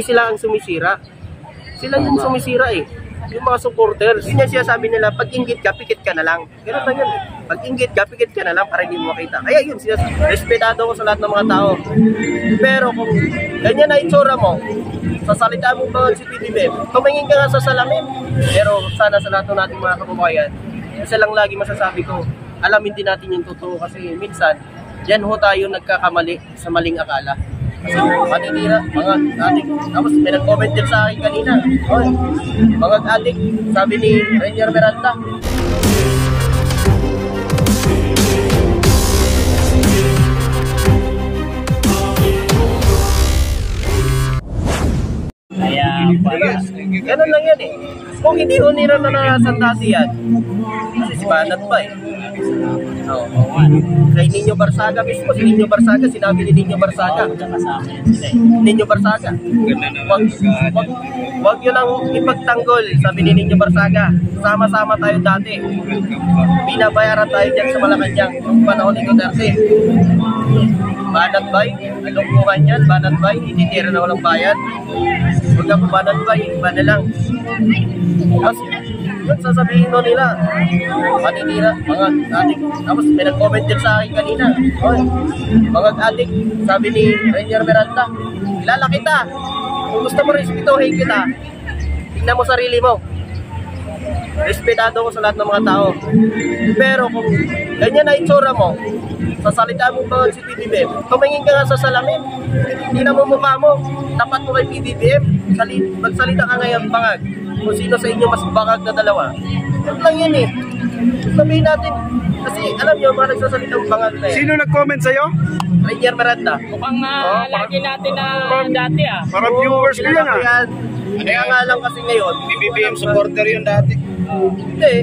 sila ang sumisira. Sila yung sumisira eh. Yung mga supporters, yun yung sinasabi nila, pag inggit ka, pikit ka na lang. Ganun lang yun. Pag inggit ka, pikit ka na lang para hindi mo makita. Kaya yun, respetado ko sa lahat ng mga tao. Pero kung ganyan na itsura mo, sa salita mo ba si PBBM, tumingin ka nga sa salamin. Pero sana sa lahat ng nating mga kababayan, isa lang lagi masasabi ko, alamin din natin yung totoo kasi minsan, yan ho tayo nagkakamali sa maling akala. Kasi maninira, mga adik. Tapos may nag-comment din sa akin kanina. Oy, mga adik, sabi ni Rainier Miranda. Kaya pala. Ganun lang yan eh. Kung hindi ho nila na nasandasi yan, kasi si Banat pa eh. Oo. Kay Nino Barsaga mismo, si Nino Barsaga, sinabi ni Nino Barsaga. Nino Barsaga. Wag yun ang ipagtanggol, sabi ni Nino Barsaga. Sama-sama tayo dati. Binabayaran tayo dyan sa Malacanang noong panahon ni Duterte. Banat bay, anong buwan yan? Banat bay, hindi tira na walang bayan. Huwag ako banat bay, iba na lang. Tapos, yun sasabihin no nila, maninira, mga adik. Tapos may nag-comment din sa akin kanina. Oy, mga adik, sabi ni Rainier Miranda, kilala kita. Kung gusto mo respetuhin kita, tingnan mo sarili mo. Respetado ko sa lahat ng mga tao. Pero kung ganyan na itsura mo, sa salita mo ba si PBBM, tumingin ka nga sa salamin. Tingnan mo mukha mo, tapat mo kay PBBM, magsalita ka ngayon bangag. Kung sino sa inyo mas bangag na dalawa. Yun lang yan eh. Sabihin natin, kasi alam nyo, mga nagsasalitang bangag na yan. Sino nag-comment sa'yo? Rainier Miranda. Mukhang lagi natin na dati ah. Para viewers ko yan ah. Kaya nga lang kasi ngayon, PBBM supporter yun dati. hindi.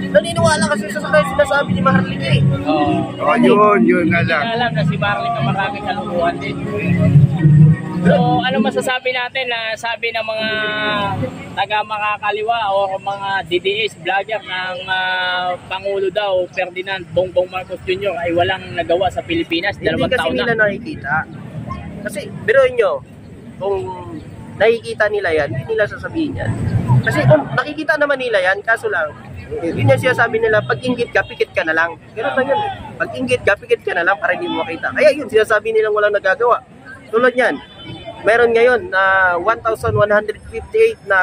Naniniwala kasi sa sinasabi ni Maharlika eh. Oo, yun nga lang. Kaya lang na si Marley na maraming kalukuhan din. So, ano masasabi natin na sabi ng mga taga-makakaliwa o mga DDS vlogger ng Pangulo daw, Ferdinand Bongbong Marcos Jr. ay walang nagawa sa Pilipinas, 2 taon na. Hindi kasi nila nakikita. Kasi, biruin nyo, kung nakikita nila yan, hindi nila sasabihin yan. Kasi kung nakikita naman nila yan, kaso lang, yun yung sinasabi nila, pag inggit ka, pikit ka na lang. Ganun lang yun. Pag inggit ka, pikit ka na lang para hindi mo makita. Kaya yun, sinasabi nilang walang nagagawa. Tulad yan, meron ngayon na 1,158 na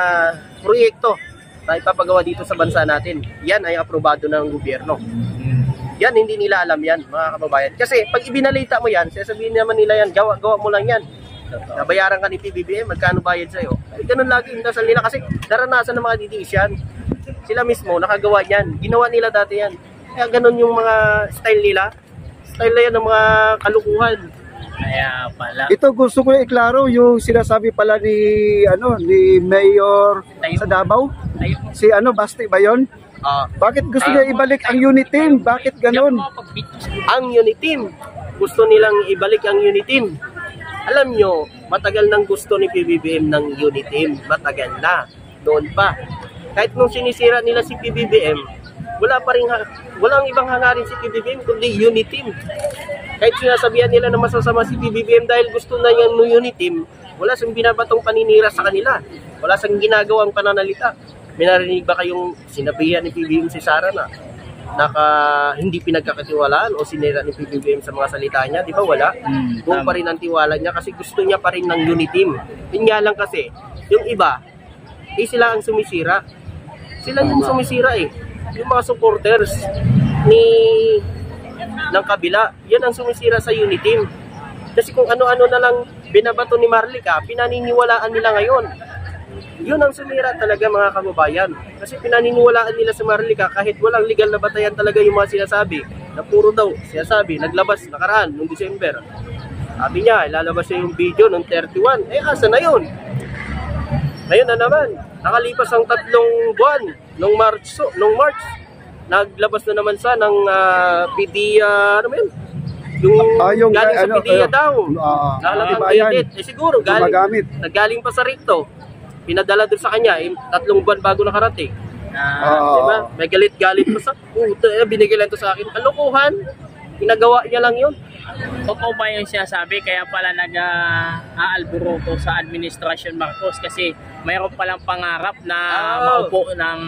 proyekto na ipapagawa dito sa bansa natin. Yan ay aprobado ng gobyerno. Yan, hindi nila alam yan, mga kababayan. Kasi pag ibinalita mo yan, sasabihin naman nila yan, gawa mo lang yan. Nabayaran ka ni PBBM, magkano bayad sa'yo? Ay, ganun lagi yung dasal nila kasi naranasan ng mga DDS yan. Sila mismo, nakagawa yan. Ginawa nila dati yan. Kaya ganun yung mga style nila. Style na yan ng mga kalukuhan. Kaya pala. Ito gusto ko iklaro yung sinasabi pala ni Mayor sa Davao. Si Basti ba yun? Bakit gusto niya ibalik ang unit team? Bakit ganun? Ang unit team. Gusto nilang ibalik ang unit team. Alam nyo, matagal nang gusto ni PBBM ng unit team. Matagal na. Doon pa. Kahit nung sinisira nila si PBBM, walang ibang hangarin si PBBM kundi unit team. Kahit sinasabihan nila na masasama si PBBM dahil gusto na yung unit team, wala siyang binabatong paninira sa kanila. Wala siyang ginagawang pananalita. May narinig ba kayong sinabihan ni PBBM si Sara na hindi pinagkakatiwalaan o sinira ni PBBM sa mga salita niya? Di ba wala? Buong pa rin ang tiwala niya kasi gusto niya pa rin ng unit team. Yun nga lang kasi, yung iba, sila ang sumisira. Sila yung sumisira eh. Yung mga supporters ng kabila, yan ang sumisira sa unit team. Kasi kung ano-ano na lang binabato ni Marlica, pinaniniwalaan nila ngayon. Yun ang sumira talaga mga kababayan. Kasi pinaniniwalaan nila sa Marlica kahit walang legal na batayan talaga yung mga sinasabi. Na puro daw sinasabi, naglabas nakaraan noong December. Sabi niya, ilalabas niya yung video noong 31. Eh, asa na yun? Ngayon na naman, nakalipas ang 3 buwan noong March. Naglabas na naman sa ng PDEA, ano ba yun? Yung galing sa PDEA daw. Nakalang edit. Eh siguro, nagaling pa sa Rito. Pinadala doon sa kanya, 3 buwan bago nakarating. Diba? May galit-galit pa sa, binigay lang ito sa akin. Kalokohan. Ginagawa niya lang yun. Totoo ba yung sinasabi? Kaya pala nag-aalburoto sa administrasyon Marcos kasi mayroon palang pangarap na maupo ng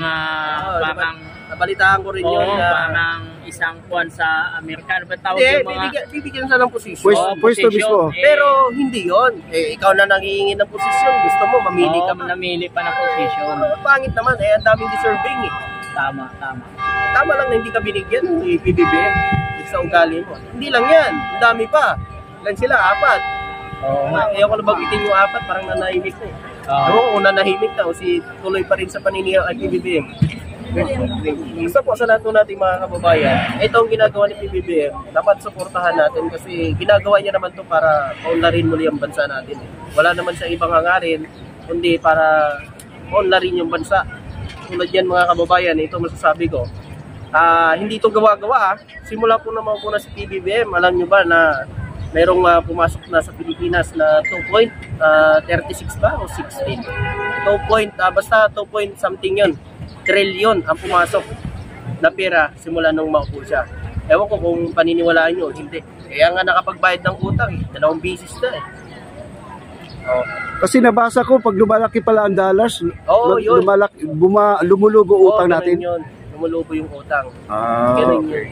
parang nabalitaan ko rin yun na parang isang kuwan sa Amerikano. Ba't tawag hindi, yung mga... bibigyan sa ng posisyon. Pwesto mismo. Pero hindi yun. Ikaw na nangihingi ng posisyon. Gusto mo, mamili ka pa. Namili pa ng posisyon. Pangit naman, ang daming deserving eh. Tama. Tama lang na hindi ka binigyan ng PBBM sa ugali mo. Hindi lang yan. Ang dami pa. Ilan sila? 4. Ayaw ko na bagitin yung 4. Parang nanahimik na eh. Ewan ko nanahimik na o si tuloy pa rin sa paninira ay PBBM. Gusto po sa lahat natin mga kababayan, ito ang ginagawa ni PBBM. Dapat suportahan natin kasi ginagawa niya naman to para maunlarin muli ang bansa natin. Wala naman sa ibang hangarin, kundi para maunlarin yung bansa. Tulad yan mga kababayan, ito masasabi ko. Hindi ito gawa-gawa. Simula po naman po na si PBBM, alam nyo ba na mayroong pumasok na sa Pilipinas na 2.36 ba o 16? 2 basta 2 point something yun. Trillion ang pumasok na pera simula nung maupo siya. Ewan ko kung paniniwalaan nyo, hindi. Kaya nga nakapagbayad ng utang 2 beses na eh. Kasi nabasa ko pag lumalaki pala ang dollars, yun. Lumulubo utang natin. Yun. Lumulubo yung utang. Ganun yun.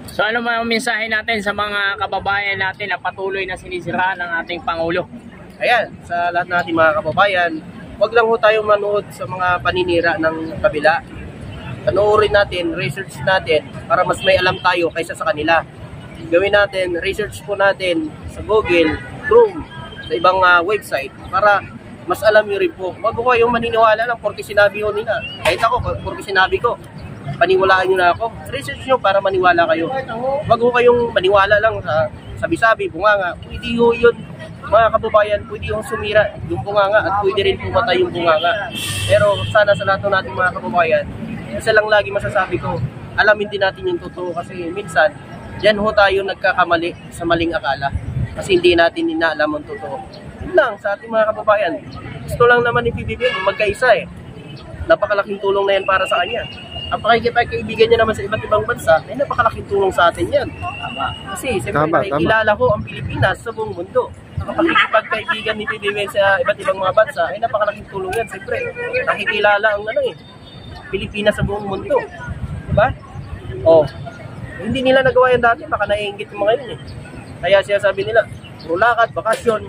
So ano man ang mensahe natin sa mga kababayan natin na patuloy na sinisiraan ng ating Pangulo? Ayan, sa lahat natin mga kababayan, wag lang ho tayong manood sa mga paninira ng kabila. Panoorin natin, research natin para mas may alam tayo kaysa sa kanila. Gawin natin, research po natin sa Google, Chrome, sa ibang website para mas alam nyo rin po. Wag ko kayong maniniwala lang porque sinabi ko nila. Kahit ako, porque sinabi ko, paniwalaan nyo na ako. Research nyo para maniwala kayo. Wag ko kayong maniwala lang sa sabi-sabi, bunganga. Pwede yun, mga kababayan, pwede yung sumira yung bunganga at pwede rin pumatay yung bunganga. Pero sana sa lahat natin mga kababayan, isa lang lagi masasabi ko, alamin din natin yung totoo kasi minsan, dyan ho tayo nagkakamali sa maling akala. Kasi hindi natin inaalam ang totoo. Yun lang sa ating mga kababayan. Gusto lang naman ni PBBM magkaisa eh. Napakalaking tulong na yan para sa kanya. Ang pakikipagkaibigan niya naman sa iba't ibang bansa, ay napakalaking tulong sa atin yan. Kasi siyempre nakikilala ko ang Pilipinas sa buong mundo. Ang pakikipagkaibigan ni PBBM sa iba't ibang mga bansa, ay napakalaking tulong yan. Siyempre, nakikilala ang Pilipinas sa buong mundo. Diba? Hindi nila nagawa yan dati, baka naiingit yung mga yun eh. Kaya siya sabi nila, puro lakad, bakasyon.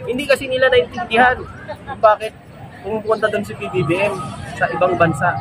Hindi kasi nila naintindihan kung bakit pumupunta doon si PBBM sa ibang bansa.